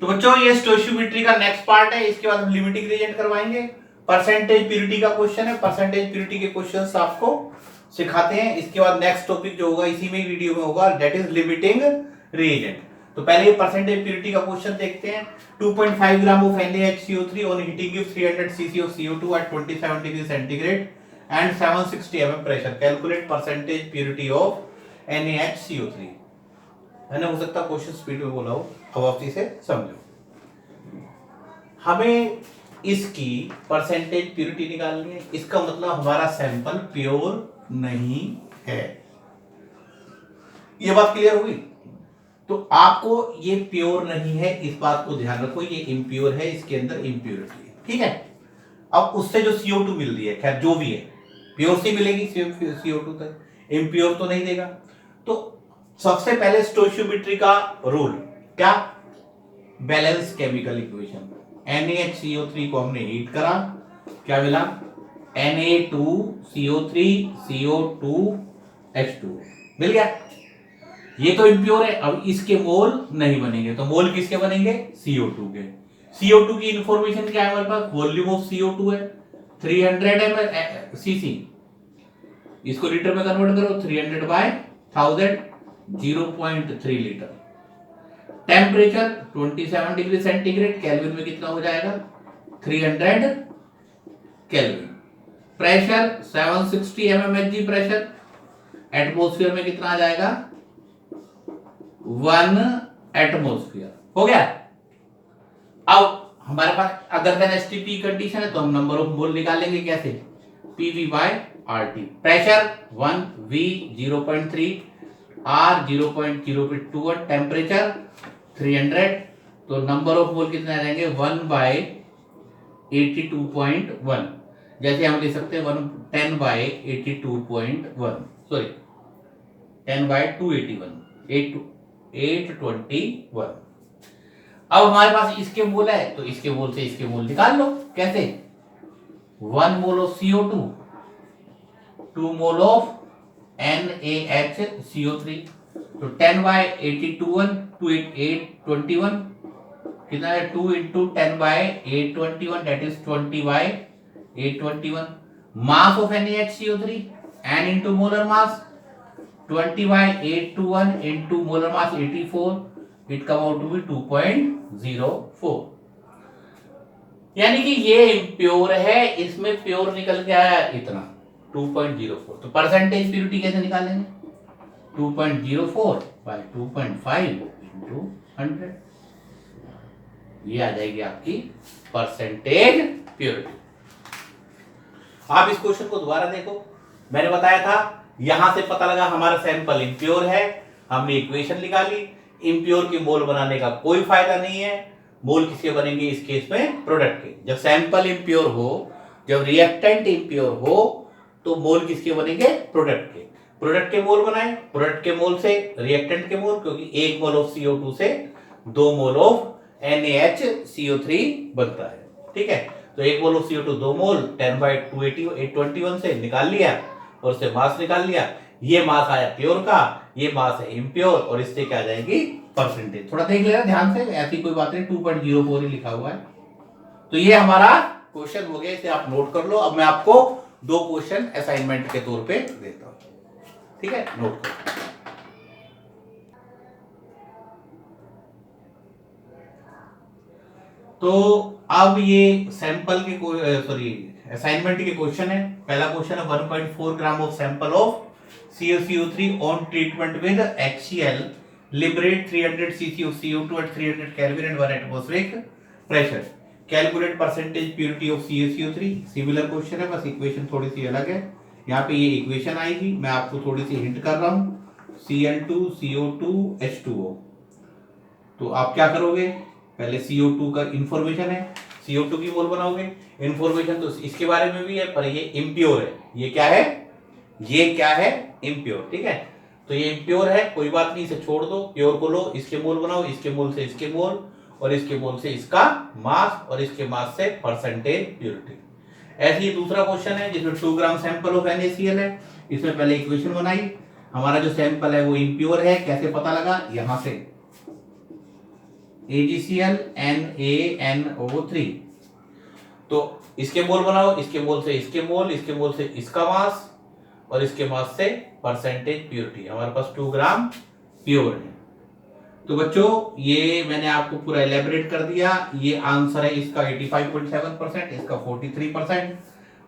तो बच्चों ये स्टोइशियोमेट्री का नेक्स्ट पार्ट है, इसके बाद हम लिमिटिंग रिएजेंट करवाएंगे। परसेंटेज प्योरिटी का क्वेश्चन है, परसेंटेज प्योरिटी के क्वेश्चंस आपको सिखाते हैं। इसके बाद नेक्स्ट टॉपिक जो होगा इसी में वीडियो में होगा, दैट इज लिमिटिंग रिएजेंट। तो पहले ये परसेंटेज प्योरिटी का क्वेश्चन देखते हैं। 2.5 gram of NaHCO3 on heating gives 300 cc of CO2 at 27 degree centigrade and 760 mm pressure. Calculate percentage purity of NaHCO3। है ना, हो सकता है क्वेश्चन स्पीड में बोला हो, अब आप इसे समझो। हमें इसकी परसेंटेज प्योरिटी निकालनी है, इसका मतलब हमारा सैंपल प्योर नहीं है। ये बात क्लियर हुई? तो आपको ये प्योर नहीं है इस बात को ध्यान रखो, ये इम्प्योर है, इसके अंदर इम्प्योरिटी है, ठीक है। अब उससे जो CO2 मिल रही है, खैर जो भी है, प्योर सी मिलेगी CO2 तक, इम्प्योर तो नहीं देगा। तो सबसे पहले स्टोइशियोमेट्री का रूल क्या, बैलेंस केमिकल इक्वेशन। NaHCO3 को हमने हीट करा, क्या मिला, Na2CO3 CO2H2 मिल गया। ये तो इम्प्योर है, अब इसके मोल नहीं बनेंगे, तो मोल किसके बनेंगे, CO2 के। CO2 की इंफॉर्मेशन क्या है हमारे पास, वॉल्यूम ऑफ CO2 है 300 cc, इसको लीटर में कन्वर्ट करो, 300/1000 0.3 litre. Temperature 27 degree centigrade, kelvin में कितना हो जाएगा, 300 kelvin. Pressure 760 mmHg pressure, atmosphere में कितना आ जाएगा, 1 एटमॉस्फेयर। हो गया। अब हमारे पास अगर देन एसटीपी कंडीशन है तो हम नंबर ऑफ मोल निकालेंगे कैसे, PV/RT। Pressure 1, V 0.3, R 0.021, temperature 300, तो नंबर ऑफ मोल कितने आ जाएंगे, 1/82.1। जैसे हम लिख सकते हैं 10/82.1, सॉरी 10/281, 821। अब हमारे पास इसके मोल है, तो इसके मोल से इसके मोल निकाल लो, कैसे, 1 mole of CO2, 2 mole of NaHCO3, तो 10/821 821 कितना है, 2 into 10/821 that is 20/821। Mass of NaHCO3 N into molar mass 20/821 into molar mass 84, it come out to be 2.04। यानी कि ये इम्प्योर है, इसमें प्योर निकल के आया इतना 2.04। तो परसेंटेज प्योरिटी कैसे निकालेंगे, 2.04 by 2.5 into 100, ये आ जाएगी आपकी परसेंटेज प्योरिटी। आप इस क्वेश्चन को दोबारा देखो, मैंने बताया था यहां से पता लगा हमारा सैंपल इम्प्योर है, हमने इक्वेशन निकाली। इम्प्योर की मोल बनाने का कोई फायदा नहीं है, मोल किसके बनेंगे इस केस में, प्रोडक्ट के। जब सैंपल इम्प्योर हो, जब रिएक्टेंट इम्प्योर हो, तो मोल किसके बनेंगे, प्रोडक्ट के। प्रोडक्ट के मोल बनाए, प्रोडक्ट के मोल से रिएक्टेंट के मोल, क्योंकि 1 मोल ऑफ CO2 से 2 मोल ऑफ NaHCO3 बनता है, ठीक है। तो 1 मोल ऑफ CO2 2 मोल, 10/281 से निकाल लिया और उससे मास निकाल लिया। ये मास आया प्योर का, ये मास है इम्प्योर, और इससे क्या आ जाएगी, परसेंटेज। थोड़ा देख लेना ध्यान से, ऐसी कोई बात नहीं, 2.04 ही लिखा हुआ है। तो ये हमारा क्वेश्चन हो गया, इसे आप नोट कर लो। अब मैं आपको 2 क्वेश्चन असाइनमेंट के तौर पे देता हूं, ठीक है, नोट करो। तो अब ये सैंपल के सॉरी असाइनमेंट के क्वेश्चन है। पहला क्वेश्चन है 1.4 gram of sample of CaCO3 on treatment with HCl liberate 300 cc of CO2 at 300 Kelvin and 1 atmospheric pressure. Calculate percentage purity of CaCO3। Similar question है, बस इक्वेशन थोड़ी सी अलग है। यहाँ पे ये इक्वेशन आएगी, मैं आपको थोड़ी सी हिंट कर रहा हूँ, Cl2 CO2 H2O। तो आप क्या करोगे, पहले CO2 का इंफॉर्मेशन है, CO2 की मोल बनाओगे। इंफॉर्मेशन तो इसके बारे में भी है, पर ये इम्प्योर है। ये क्या है, ये क्या है, इम्प्योर, ठीक है। तो ये इम्प्योर है, कोई बात नहीं, इसे छोड़ दो, प्योर को लो, इसके मोल बनाओ, इसके मोल से इसके मोल, और इसके मोल से इसका मास, और इसके मास से परसेंटेज प्योरिटी। ऐसे ही दूसरा क्वेश्चन है जिसमें 2 ग्राम सैंपल ऑफ NaCl है। इसमें पहले इक्वेशन बनाई, हमारा जो सैंपल है वो इम्प्योर है, कैसे पता लगा, यहां से AgCl NaNO3। तो इसके मोल बनाओ, इसके मोल से इसके मोल, इसके मोल से इसका मास और इसके मास से परसेंटेज प्योरिटी। हमारे पास 2 ग्राम प्योर है। तो बच्चों ये मैंने आपको पूरा एलेबरेट कर दिया। ये आंसर है इसका 85.7%, इसका 43%।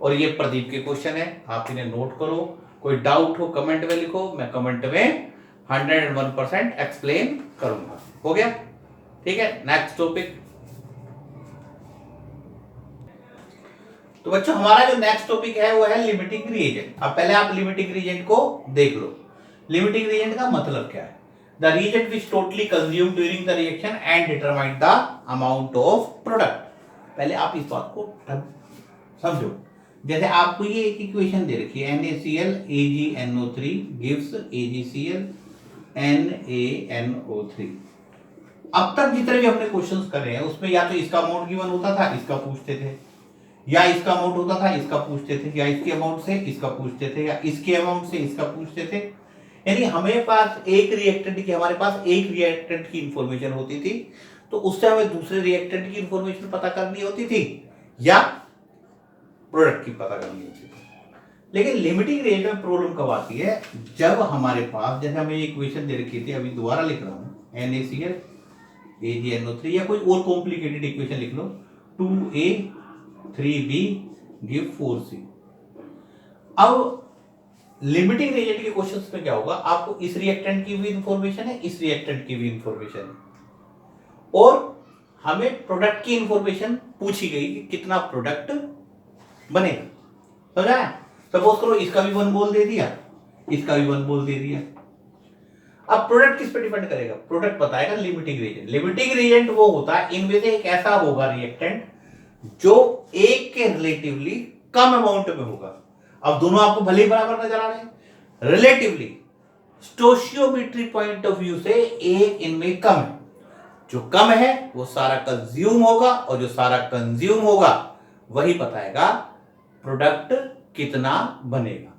और ये प्रदीप के क्वेश्चन है, आप इन्हें नोट करो। कोई डाउट हो कमेंट में लिखो, मैं कमेंट में 101% एक्सप्लेन करूंगा। हो गया? ठीक है, नेक्स्ट टॉपिक। तो बच्चों हमारा जो नेक्स्ट टॉपिक है वो है लिमिटिंग रिएजेंट। अब पहले आप लिमिटिंग रिएजेंट को देख लो। लिमिटिंग रिएजेंट का मतलब क्या है? The reagent which totally consumed during the reaction and determine the amount of product। पहले आप इस बात को समझो। जैसे आपको ये एक इक्वेशन दे रखी है, NaCl AgNO3 gives AgCl NaNO3। अब तक जितने भी हमने क्वेश्चंस करे हैं उसमें या तो इसका अमाउंट गिवन होता था, इसका पूछते थे, या इसका अमाउंट होता था, इसका पूछते थे, या इसके अमाउंट से इसका पूछते थे, या इसके अमाउंट से इसका पूछते थे। यानी हमें पास एक रिएक्टेंट की, हमारे पास एक रिएक्टेंट की इंफॉर्मेशन होती थी, तो उससे हमें दूसरे रिएक्टेंट की इंफॉर्मेशन पता करनी होती थी या प्रोडक्ट की पता करनी होती थी। लेकिन लिमिटिंग रिएजेंट में प्रॉब्लम कब आती है? जब हमारे पास, जैसे हमें इक्वेशन दे रखी थी, अभी दोबारा लिख रहा हूं, NaCl AgNO3, या कोई और कॉम्प्लिकेटेड इक्वेशन लिख लो, 2A 3B गिव 4C। अब लिमिटिंग रिएजेंट के क्वेश्चंस में क्या होगा? आपको इस रिएक्टेंट की भी इंफॉर्मेशन है, इस रिएक्टेंट की भी इंफॉर्मेशन है, और हमें प्रोडक्ट की इंफॉर्मेशन पूछी गई कि कितना प्रोडक्ट बनेगा। समझा? सपोज करो इसका भी 1 मोल दे दिया, इसका भी 1 मोल दे दिया। अब प्रोडक्ट किस पे डिपेंड करेगा? प्रोडक्ट बताएगा लिमिटिंग रिएजेंट। लिमिटिंग रिएजेंट वो होता है, इनमें से एक ऐसा होगा रिएक्टेंट जो एक के रिलेटिवली कम अमाउंट में होगा। अब दोनों आपको भले ही बराबर नजर आ रहे हैं, relatively stoichiometry point of view से एक इनमें कम है। जो कम है वो सारा कंज्यूम होगा, और जो सारा कंज्यूम होगा वही बताएगा प्रोडक्ट कितना बनेगा।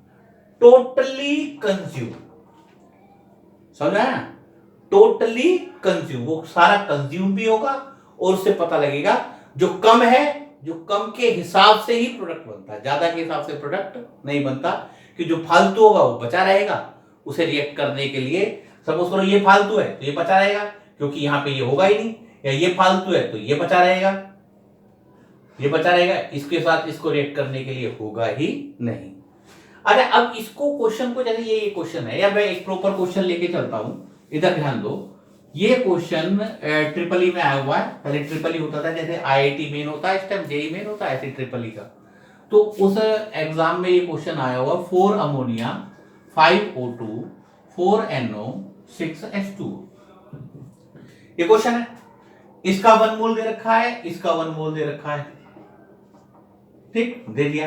टोटली कंज्यूम, समझा है? टोटली कंज्यूम, वो सारा कंज्यूम भी होगा, और उससे पता लगेगा जो कम है, जो कम के हिसाब से ही प्रोडक्ट बनता है, ज्यादा के हिसाब से प्रोडक्ट नहीं बनता। कि जो फालतू होगा वो बचा रहेगा उसे रिएक्ट करने के लिए। सपोज करो ये फालतू है तो ये बचा रहेगा, क्योंकि यहां पे ये होगा ही नहीं, या ये फालतू है तो ये बचा रहेगा, ये बचा रहेगा, इसके साथ इसको रिएक्ट करने के लिए होगा ही नहीं। अरे अब इसको क्वेश्चन को, जैसे ये क्वेश्चन है, या मैं एक प्रॉपर क्वेश्चन लेके चलता हूं, इधर ध्यान दो। ये क्वेश्चन ट्रिपल ई में आया हुआ है। पहले ट्रिपल ई होता था, जैसे IIT मेन होता है, इस टाइम जेईई मेन होता है, ऐसे ट्रिपल ई का। तो उस एग्जाम में ये क्वेश्चन आया हुआ, 4 अमोनिया 5 O2 4 NO 6 H2। ये क्वेश्चन है, इसका 1 मोल दे रखा है, इसका 1 मोल दे रखा है, ठीक दे दिया।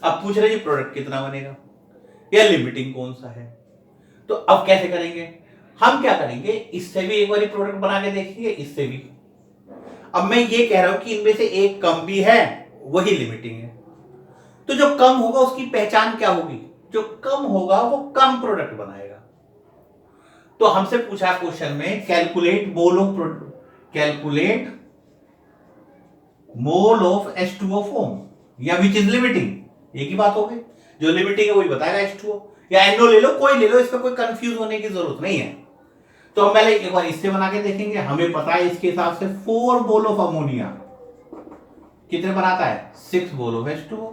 अब पूछ रहे जी प्रोडक्ट कितना बनेगा, या लिमिटिंग कौन सा है। तो अब कैसे करेंगे? हम क्या करेंगे, इससे भी एक बार प्रोडक्ट बना के देखेंगे, इससे भी। अब मैं ये कह रहा हूं कि इनमें से एक कम भी है, वही लिमिटिंग है। तो जो कम होगा उसकी पहचान क्या होगी? जो कम होगा वो कम प्रोडक्ट बनाएगा। तो हमसे पूछा क्वेश्चन में, calculate mole of H2O form, या विच इज लिमिटिंग। एक ही बात हो गई, जो लिमिटिंग है वही बताएगा H2O, या NO ले लो, कोई ले लो, इसमें कोई कंफ्यूज होने की जरूरत नहीं है। तो हम पहले एक बार इससे बना के देखेंगे। हमें पता है इसके हिसाब से 4 मोल ऑफ अमोनिया कितने बनाता है? 6 mole of H2O।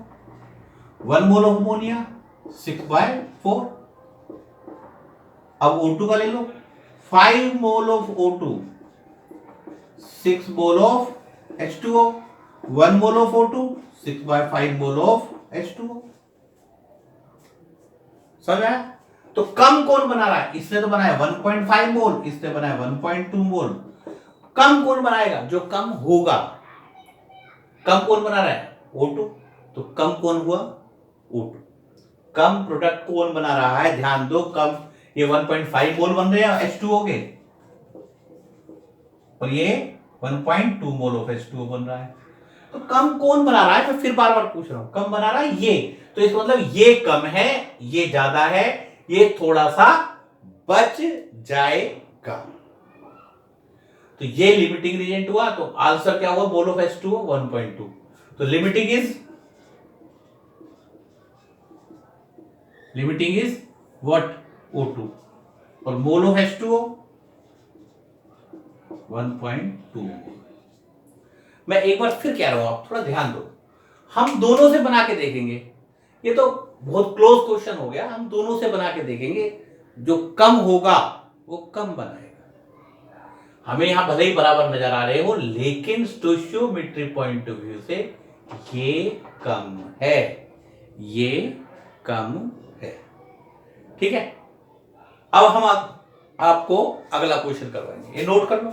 1 mole of ammonia 6/4। अब O2 का ले लो, 5 mole of O2 6 mole of H2O। 1 mole of O2 6/5 mole of H2O। समझ आया? तो कम कौन बना रहा है? इसने तो बनाया 1.5 मोल, इसने बनाया 1.2 मोल। कम कौन बनाएगा? जो कम होगा। कम कौन बना रहा है? O2। तो कम कौन हुआ? O2। कम प्रोडक्ट कौन बना रहा है? ध्यान दो, कम ये 1.5 मोल बन रहे हैं H2O के, और ये 1.2 मोल ऑफ H2O बन रहा है। तो कम कौन बना रहा है? मैं फिर बार बार पूछ रहा हूं, कम बना रहा है ये। तो इसका मतलब ये कम है, ये ज्यादा है, ये थोड़ा सा बच जाएगा। तो ये लिमिटिंग रीजेंट हुआ, तो आंसर क्या हुआ, मोल ऑफ H2O 1.2। तो लिमिटिंग इज व्हाट, O2, और मोल ऑफ H2O 1.2। मैं एक बार फिर कह रहा हूं, आप थोड़ा ध्यान दो, हम दोनों से बना के देखेंगे। ये तो बहुत क्लोज क्वेश्चन हो गया, हम दोनों से बना के देखेंगे, जो कम होगा वो कम बनाएगा। हमें यहां भले ही बराबर नजर आ रहे हो, लेकिन स्टोइचियोमेट्री पॉइंट ऑफ व्यू से ये कम है, ये कम है। ठीक है, अब हम आपको अगला क्वेश्चन करवाएंगे, ये नोट कर लो।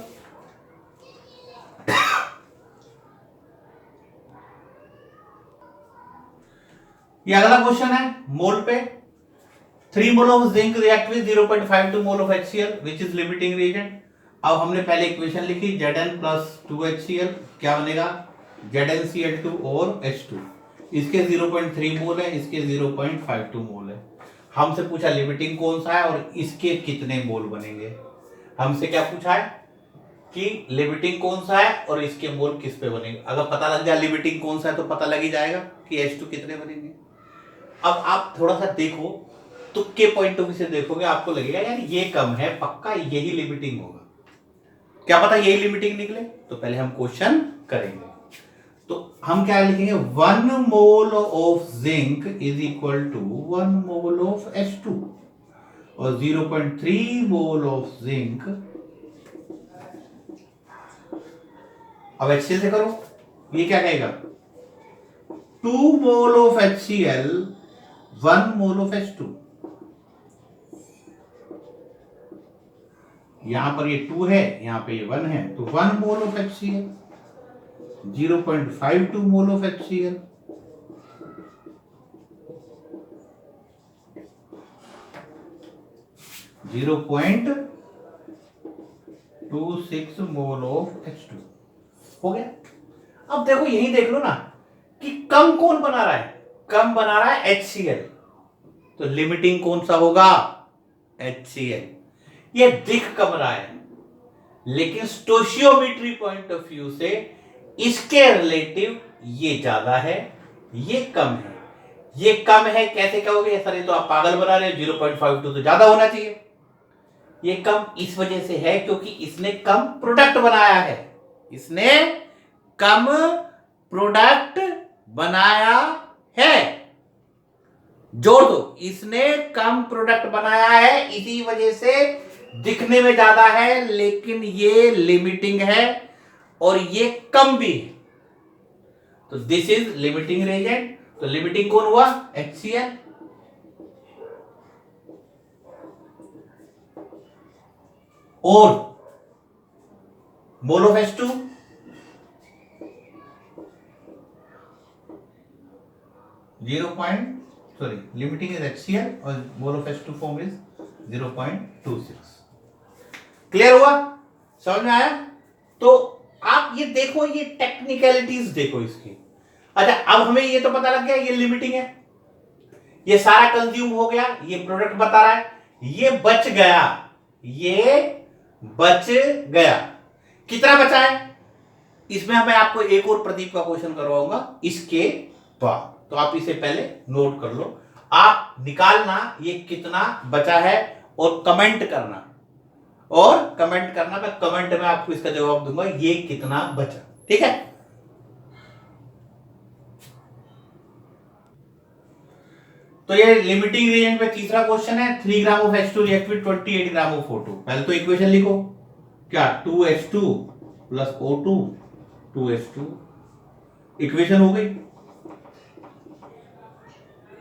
ये अगला क्वेश्चन है मोल पे। 3 मोल of zinc react with 0.52 mole of HCl which is limiting reagent. अब हमने पहले इक्वेशन लिखी Zn प्लस 2HCl, क्या बनेगा ZnCl2 और H2। इसके 0.3 मोल है, इसके 0.52 मोल है। हमसे पूछा लिमिटिंग कौन सा है और इसके कितने मोल बनेंगे। हमसे क्या पूछा है कि लिमिटिंग कौन सा है और इसके मोल किस पे बनेंगे। अगर पता लग जाए लिमिटिंग कौन सा है तो पता लग ही जाएगा कि H2 कितने बनेंगे। अब आप थोड़ा सा देखो, तुक्के पॉइंट ऑफ व्यू से देखोगे, आपको लगेगा यार ये कम है, पक्का यही लिमिटिंग होगा। क्या पता यही लिमिटिंग निकले, तो पहले हम क्वेश्चन करेंगे। तो हम क्या लिखेंगे, 1 mole of zinc is equal to 1 mole of H2 और 0.3 मोल ऑफ जिंक। अब HCl से करो, ये क्या कहेगा, 2 mole of HCl 1 mole of H2। यहां पर ये 2 है, यहां पे ये 1 है, तो 1 mole of HCl, 0.52 mole of HCl, zero point 26 mole of H2 हो गया। अब देखो यही देख लो ना कि कम कौन बना रहा है, कम बना रहा है HCl, तो लिमिटिंग कौन सा होगा, HCl। ये दिख कम रहा है, लेकिन स्टोइचियोमेट्री पॉइंट ऑफ व्यू से इसके रिलेटिव ये ज्यादा है, ये कम है। ये कम है कैसे कहोगे सर, ये तो आप पागल बना रहे हो, 0.52 तो ज्यादा होना चाहिए। ये कम इस वजह से है क्योंकि इसने कम प्रोडक्ट बनाया है, इसने कम प्रोडक्ट बनाया है। जोड़ दो, इसने कम प्रोडक्ट बनाया है, इसी वजह से दिखने में ज्यादा है, लेकिन ये लिमिटिंग है और ये कम भी है। तो दिस इज लिमिटिंग रिएजेंट। तो लिमिटिंग कौन हुआ, HCl। और मोल of H2 limiting is HCl और मोल of H2 form is 0.26। Clear हुआ, समझ में आया। तो आप ये देखो, ये टेक्निकलिटीज देखो इसकी। अच्छा, अब हमें ये तो पता लग गया ये लिमिटिंग है, ये सारा कंज्यूम हो गया, ये प्रोडक्ट बता रहा है, ये बच गया, ये बच गया। कितना बचा है, इसमें मैं आपको एक और प्रदीप का क्वेश्चन करवाऊंगा इसके बाद, तो आप इसे पहले नोट कर लो। आप निकालना ये कितना बचा है और कमेंट करना, मैं कमेंट में आपको इसका जवाब दूंगा ये कितना बचा। ठीक है, तो ये लिमिटिंग रिएजेंट में तीसरा क्वेश्चन है। 3 gram of H2 react with 28 gram of O2। पहले तो इक्वेशन लिखो, क्या 2H2 plus O2, 2H2 equation हो गई,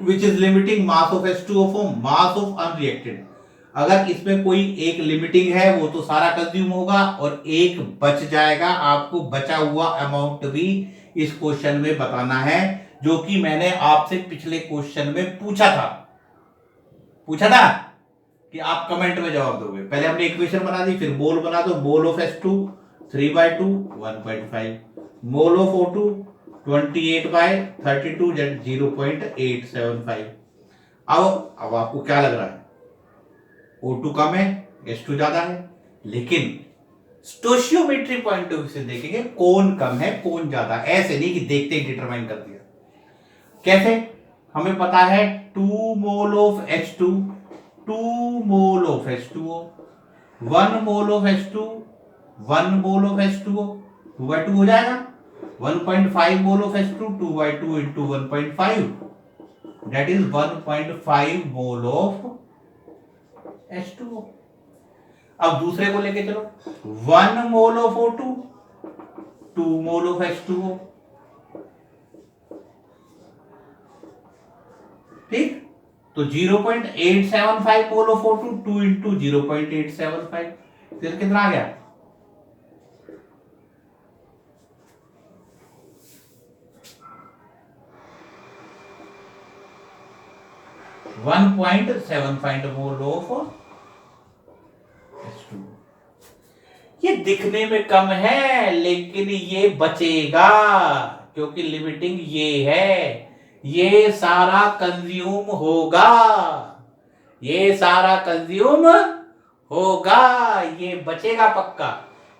which is limiting mass of H2O form mass of unreacted. अगर इसमें कोई एक लिमिटिंग है वो तो सारा कंज्यूम होगा और एक बच जाएगा, आपको बचा हुआ अमाउंट भी इस क्वेश्चन में बताना है, जो कि मैंने आपसे पिछले क्वेश्चन में पूछा था कि आप कमेंट में जवाब दोगे। पहले हमने इक्वेशन बना दी, फिर मोल बना दो, मोल of H2 3/2 1.5, mole of O2 28/32 0.875। अब आपको क्या लग रहा है, O2 कम है, H2 ज्यादा है, लेकिन स्टोशियोमेट्री पॉइंट ऑफ व्यू से देखेंगे कौन कम है कौन ज्यादा, ऐसे नहीं कि देखते ही डिटरमाइन कर दिया। कैसे? हमें पता है 2 mole of H2, 2 mole of H2O, 1 mole of H2, 1 mole of H2O, 2/2 हो जाएगा। 1.5 मोल of H2, 2/2 into 1.5, that is 1.5 mole of H2O। अब दूसरे को लेके चलो, 1 mole of O2, 2 mole of H2O, ठीक। तो 0.875 मोल ऑफ O2, 2 इंटू 0.875, फिर कितना आ गया? 1.75 मोल ऑफ H2O। ये दिखने में कम है लेकिन ये बचेगा, क्योंकि लिमिटिंग ये है, ये सारा कंज्यूम होगा, ये सारा कंज्यूम होगा, ये बचेगा पक्का,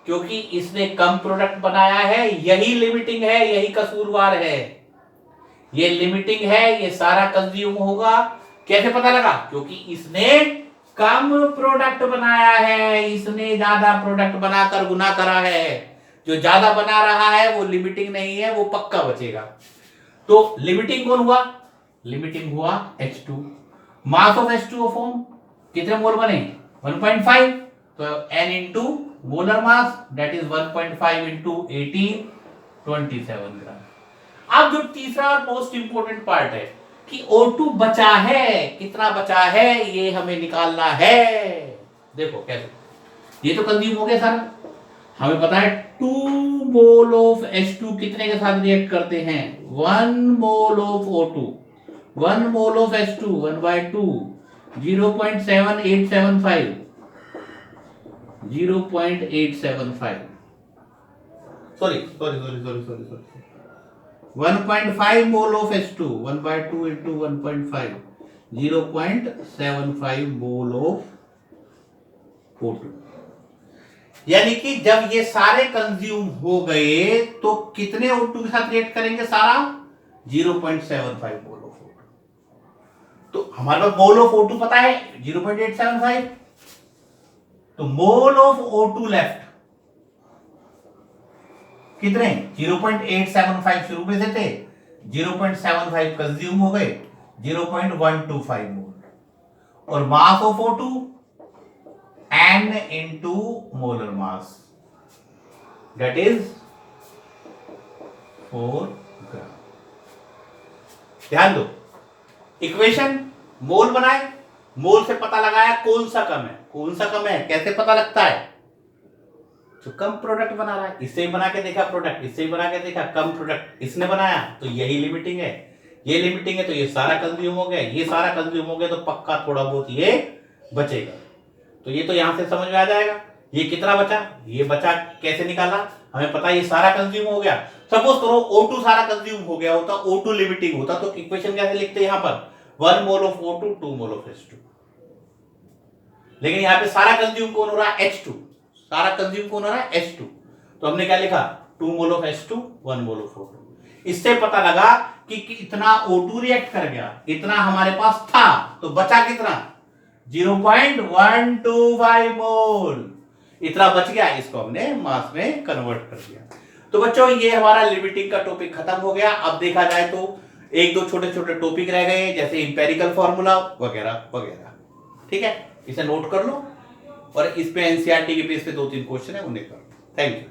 क्योंकि इसने कम प्रोडक्ट बनाया है। यही लिमिटिंग है, यही कसूरवार है। ये लिमिटिंग है, ये सारा कंज्यूम होगा। कैसे पता लगा? क्योंकि इसने कम प्रोडक्ट बनाया है, इसने ज्यादा प्रोडक्ट बनाकर गुना करा है। जो ज्यादा बना रहा है वो लिमिटिंग नहीं है, वो पक्का बचेगा। तो लिमिटिंग कौन हुआ? लिमिटिंग हुआ H2। Mass of H2O form कितने मोल बने? 1.5, तो N into molar mass, that is 1.5 into 18, 27 ग्राम। अब जो तीसरा और मोस्ट इंपोर्टेंट पार्ट है कि O2 बचा है, कितना बचा है ये हमें निकालना है। देखो कैसे, ये तो कंज्यूम हो गया सारा, हमें पता है 2 मोल ऑफ H2 कितने के साथ रिएक्ट करते हैं? 1 mole of O2, 1 mole of H2, 1/2, 0.7875, 0.875, sorry 1.5 mole of H2, 1/2 into 1.5, 0.75 mole of O2। यानी कि जब ये सारे कंज्यूम हो गए तो कितने O2 के साथ रिएक्ट करेंगे? सारा 0.75 मोल ऑफ O2। तो हमारे पास मोल ऑफ O2 पता है 0.875, तो मोल ऑफ O2 लेफ्ट कितने? 0.875 शुरू में से थे, 0.75 कंज्यूम हो गए, 0.125 मोल। और mass of O2 N into molar mass, that is 4 ग्राम। ध्यान दो, इक्वेशन मोल बनाए, मोल से पता लगाया कौन सा कम है, कौन सा कम है। कैसे पता लगता है? जो कम प्रोडक्ट बना रहा है, इससे ही बना के देखा प्रोडक्ट, इससे ही बना के देखा कम प्रोडक्ट इसने बनाया, तो यही लिमिटिंग है। ये लिमिटिंग है तो ये सारा कंज्यूम हो गया, ये सारा कंज्यूम हो गया तो पक्का थोड़ा बहुत ये बचेगा। तो ये तो यहां से समझ में आ जाएगा। ये कितना बचा? ये बचा कैसे निकाला? हमें पता है ये सारा कंज्यूम हो गया। सपोज करो O2 सारा कंज्यूम हो गया होता, O2 लिमिटिंग होता, तो इक्वेशन कैसे लिखते यहां पर? 1 mole of O2, 2 mole of H2। लेकिन यहां पे सारा कंज्यूम कौन हो रहा है? H2। सारा कंज्यूम कौन हो रहा है? H2। तो हमने क्या लिखा? 2 mole of H2, 1 mole of O2। इससे पता लगा कि इतना O2 रिएक्ट कर गया, इतना हमारे पास था, तो बचा कितना? 0.125 मोल। इतना बच गया, इसको हमने मास में कन्वर्ट कर दिया। तो बच्चों ये हमारा लिमिटिंग का टॉपिक खत्म हो गया। अब देखा जाए तो एक दो छोटे छोटे टॉपिक रह गए, जैसे इंपेरिकल फॉर्मूला वगैरह वगैरह। ठीक है, इसे नोट कर लो और इस पे एनसीईआरटी के बेस पे 2-3 क्वेश्चन है, उन्हें कर लो। Thank you.